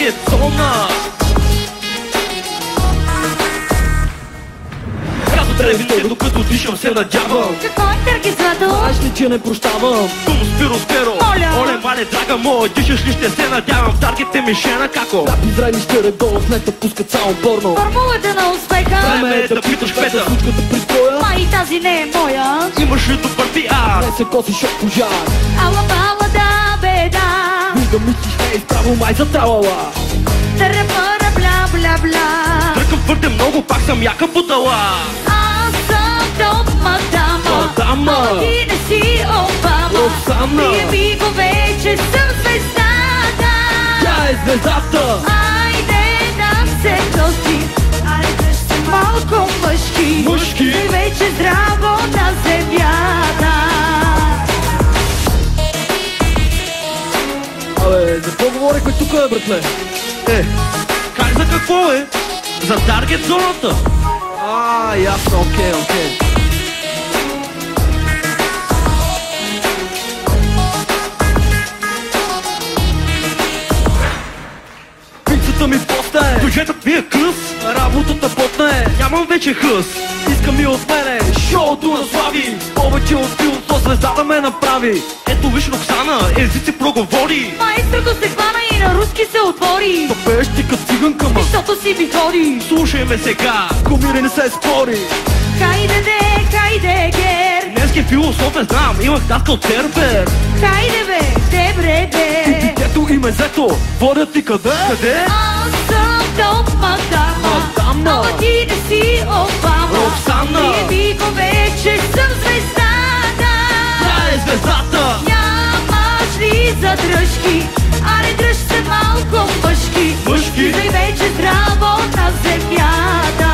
Таргет зона. Казва древите, докато дишам се надявам. Какво е Таргет злато? Знаеш ли, че не прощавам? Тум спиро сперо. Моля. Оле, мале, драга моя, дишаш ли, ще се надявам. Таргет е мишена како. Рапи зрени ще редовно, в нета пускат само порно. Формулата на успеха. Време е да питаш пета. Случката при твоя, Май тази не е моя. Имаш ли добър пиар? не се косиш от пожар. Ала бала да беда. Вижда мислиш, не изправо май за тралала. Търпара бля бля бля. Тръкам твърде много, пак съм яка будала. Аз съм топ мадама. Мадама. Но ти не си Обама. Роксана. Приеми го вече, съм звездата. Тя е звездата. Айде да се прости. Айде да се малко мъжки. Мъжки. И вече здраво на земята. Абе, за какво говорихме тук, бе, братле? Как за какво е? За таргет зоната. Ясно, окей. Пицата ми поста е, Бюджетът ми е къс. работата потна е. Нямам вече хъс. Иска ми от мене шоуто на слави. Повече от филм, то звездата ме направи. Ето виж Роксана, езици проговори. Майстрото се хвана и на руски се отвори. Да пееш ти като циганка, ма. Защото си ми ходи. Слушай ме сега. Комири не се спори. Хайде гер. Днески философен знам, имах таска от сервер. Хайде бе, добре бе. Детето и мезето, водят ти къде? Къде? Аз съм топ мадама. Мадама. Ама ти не си Обама. Роксана. Приеми го вече, съм звездата. Тя е звездата. Нямаш ли задръжки? Аре дръж се малко мъжки. Мъжки. Излизай вече здраво на земята.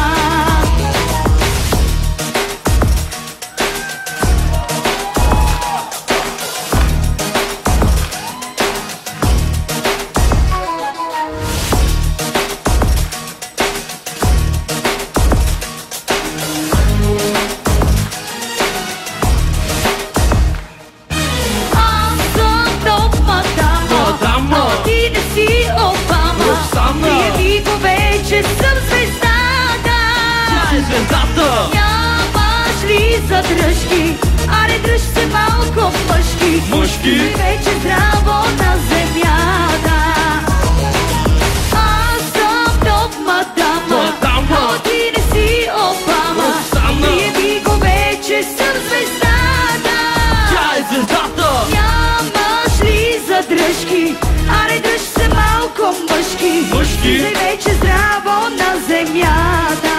Съм звездата. Тя е звездата. Нямаш ли задръжки? Аре дръж се малко мъжки. Мъжки. И вече здраво на земята. Аз съм топ мадама. Мадама. Но ти не си Обама. Роксана. Приеми го вече, съм звездата. Тя е звездата. Нямаш ли задръжки? Аре дръж се малко мъжки. Мъжки. И вече здраво на земята.